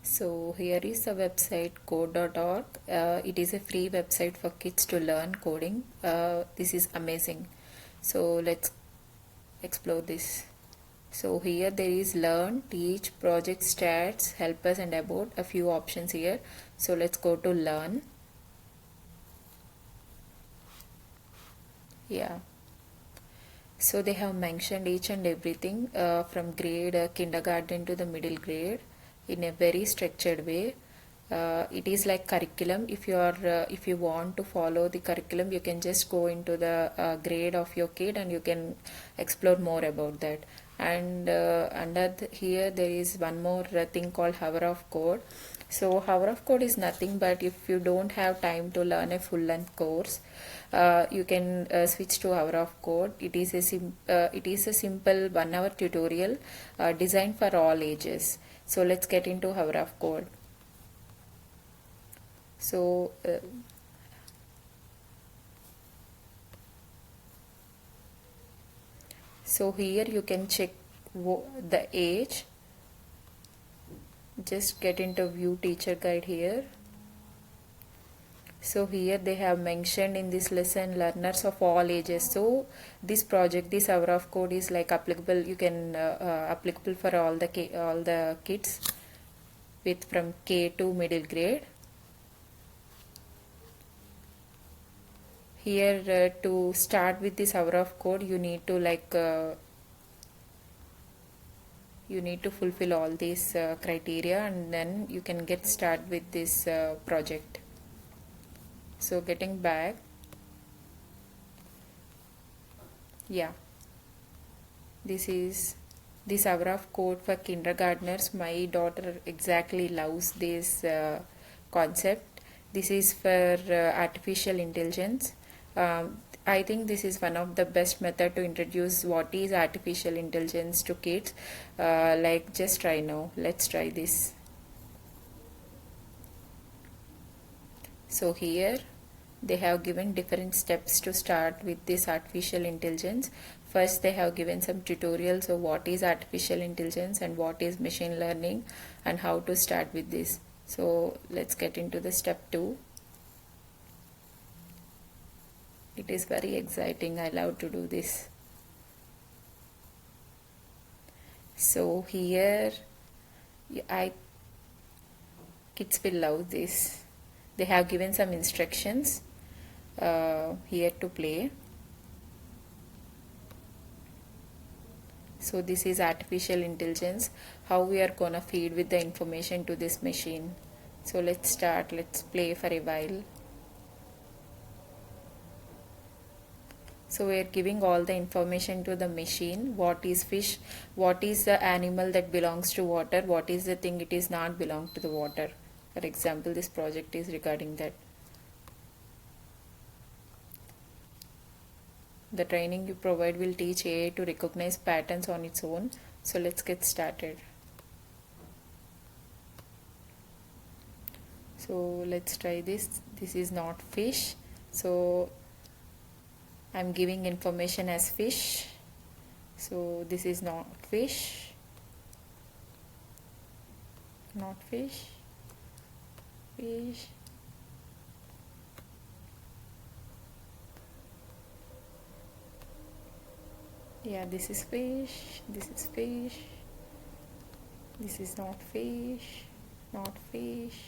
So here is the website code.org. It is a free website for kids to learn coding. This is amazing. So let's explore this. So here there is learn, teach, project, stats, help us and about, a few options here. So let's go to learn. Yeah. So they have mentioned each and everything from grade kindergarten to the middle grade in a very structured way. It is like curriculum. If you want to follow the curriculum, you can just go into the grade of your kid and you can explore more about that. And here there is one more thing called hour of code. So hour of code is nothing but if you don't have time to learn a full length course, you can switch to hour of code. It is a simple 1 hour tutorial designed for all ages. So let's get into hour of code. So here you can check the age. Just get into view teacher guide here. So here they have mentioned in this lesson learners of all ages. So this project, this hour of code is like applicable. You can applicable for all the kids with from K to middle grade. Here to start with this hour of code, you need to fulfill all these criteria, and then you can get started with this project. So getting back, yeah, this hour of code for kindergartners. My daughter exactly loves this concept. This is for artificial intelligence. I think this is one of the best method to introduce what is artificial intelligence to kids. Like just try now. Let's try this. So here they have given different steps to start with this artificial intelligence. First they have given some tutorials of what is artificial intelligence and what is machine learning and how to start with this. So let's get into the step 2. It is very exciting. I love to do this. So here kids will love this. They have given some instructions here to play. So this is artificial intelligence, how we are gonna feed with the information to this machine. So let's start. Let's play for a while. So we are giving all the information to the machine. What is fish? What is the animal that belongs to water? What is the thing it is not belong to the water? For example, this project is regarding that. The training you provide will teach AI to recognize patterns on its own. So let's get started. So let's try this. This is not fish. So I'm giving information as fish. So this is not fish. Not fish. Fish. Yeah, this is fish. This is fish. This is not fish. Not fish.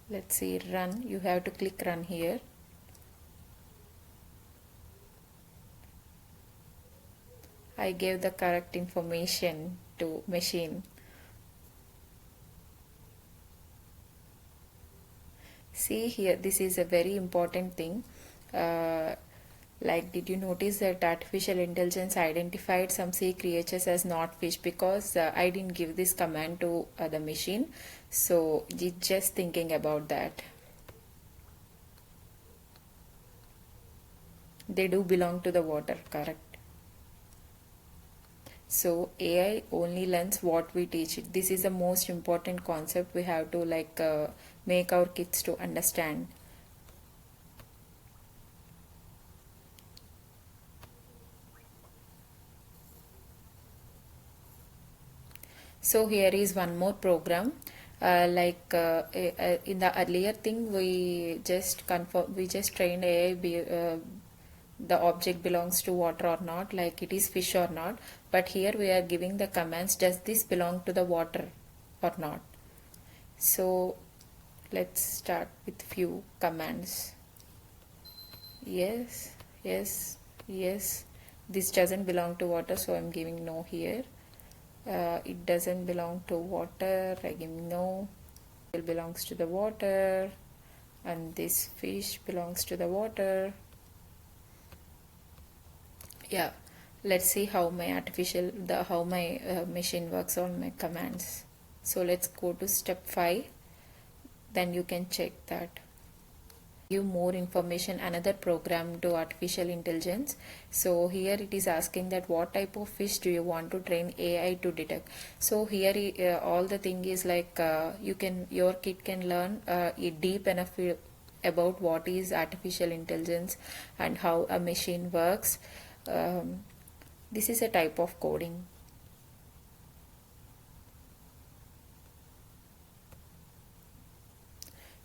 Let's see, run. You have to click run here. I gave the correct information to machine. See here, this is a very important thing. Like, did you notice that artificial intelligence identified some sea creatures as not fish because I didn't give this command to the machine. So just thinking about that. They do belong to the water, correct? So AI only learns what we teach it. This is the most important concept we have to make our kids to understand. So here is one more program. In the earlier thing, we just trained the object belongs to water or not, like it is fish or not. But here we are giving the commands, does this belong to the water or not? So let's start with few commands. Yes, yes, yes. This doesn't belong to water, so I'm giving no here. It doesn't belong to water, I give no. It belongs to the water, and this fish belongs to the water. Yeah, let's see how my machine works on my commands. So let's go to step 5, then you can check that. Give more information, another program to artificial intelligence. So here it is asking that what type of fish do you want to train AI to detect. So here all the thing is like your kid can learn deep enough about what is artificial intelligence and how a machine works. This is a type of coding.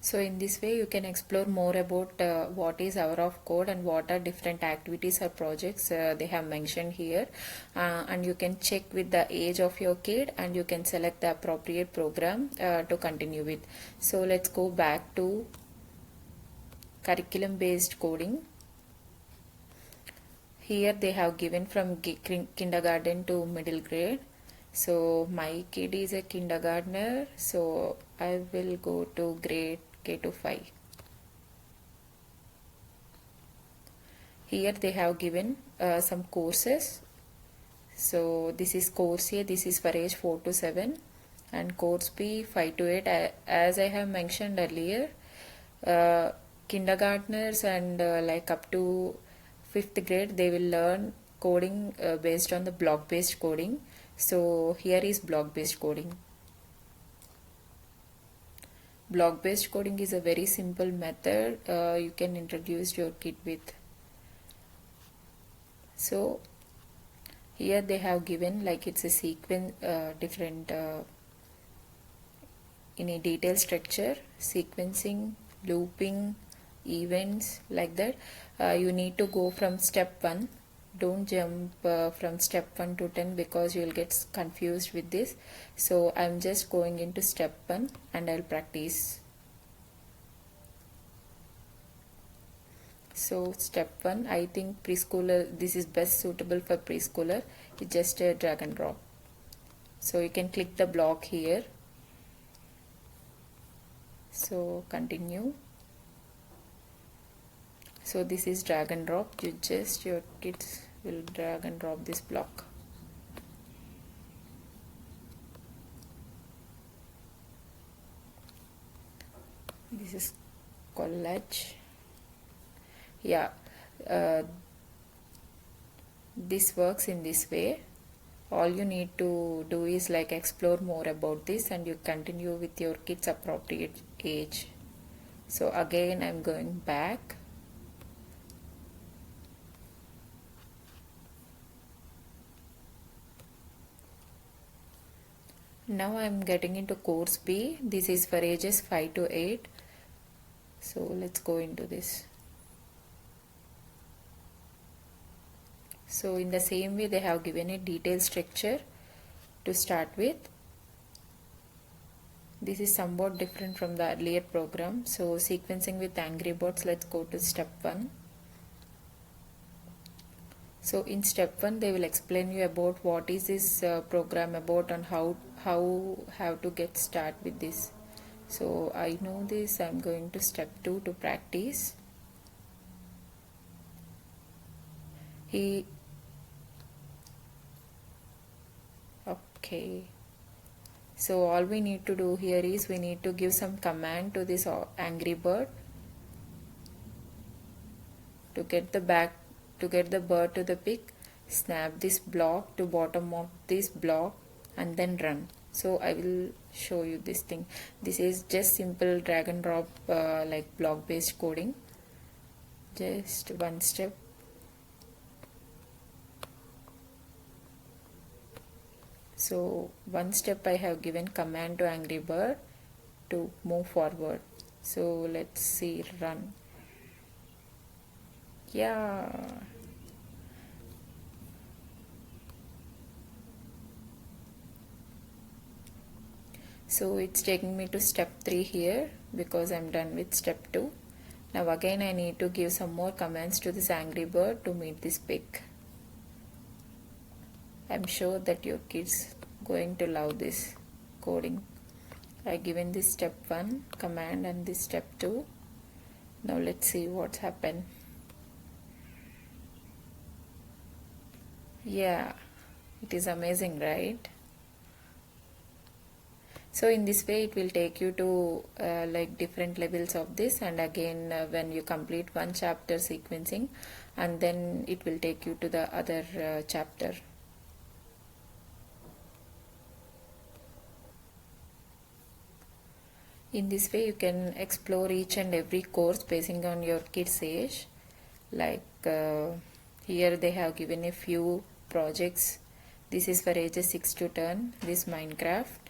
So in this way you can explore more about what is hour of code and what are different activities or projects they have mentioned here, and you can check with the age of your kid and you can select the appropriate program to continue with. So let's go back to curriculum based coding. Here they have given from kindergarten to middle grade. So my kid is a kindergartner, so I will go to grade K to 5. Here they have given some courses. So this is course A, this is for age 4 to 7, and course B 5 to 8. As I have mentioned earlier, kindergartners and like up to 5th grade they will learn coding based on the block based coding. So here is block based coding. Block based coding is a very simple method you can introduce your kid with. So here they have given like it's a sequence different in a detailed structure, sequencing, looping, events, like that. You need to go from step 1. Don't jump from step 1 to 10 because you will get confused with this. So I'm just going into step 1 and I'll practice. So step 1, I think preschooler, this is best suitable for preschooler. It's just a drag and drop. So you can click the block here. So continue. So this is drag and drop. Your kids will drag and drop this block. This is collage. Yeah, this works in this way. All you need to do is like explore more about this and you continue with your kids appropriate age. So again I'm going back. Now I'm getting into course B. This is for ages 5 to 8. So let's go into this. So in the same way they have given a detailed structure to start with. This is somewhat different from the earlier program. So sequencing with Angry Birds, let's go to step 1. So in step 1 they will explain you about what is this program about and how to get start with this. So I know this, I'm going to step 2 to practice. Okay. So all we need to do here is we need to give some command to this Angry Bird to get the bird to the pic. Snap this block to bottom of this block and then run. So I will show you this thing. This is just simple drag and drop like block based coding. Just one step. So one step I have given command to Angry Bird to move forward. So let's see, run. Yeah. So it's taking me to step 3 here because I'm done with step 2. Now again I need to give some more commands to this Angry Bird to meet this pig. I'm sure that your kids going to love this coding. I given this step 1 command and this step 2. Now let's see what's happened. Yeah, it is amazing, right? So in this way it will take you to like different levels of this, and again when you complete one chapter sequencing, and then it will take you to the other chapter. In this way you can explore each and every course basing on your kids' age. Like here they have given a few projects. This is for ages 6 to 10, this Minecraft.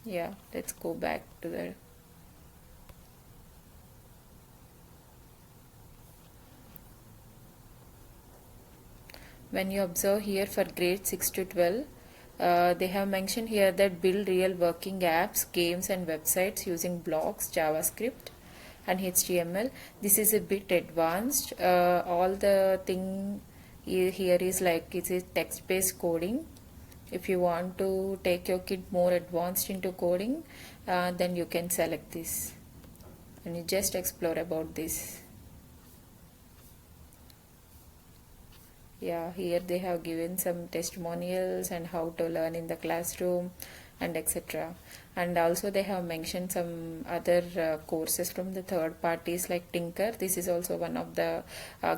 Yeah, let's go back to the when you observe here for grade 6 to 12, they have mentioned here that build real working apps, games and websites using blocks, JavaScript and HTML. This is a bit advanced. All the thing here is like it's a text-based coding. If you want to take your kid more advanced into coding, then you can select this and you just explore about this. Yeah, here they have given some testimonials and how to learn in the classroom and etc. And also they have mentioned some other courses from the third parties like Tinker. This is also one of the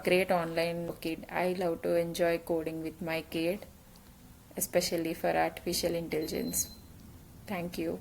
great online kid. I love to enjoy coding with my kid, especially for artificial intelligence. Thank you.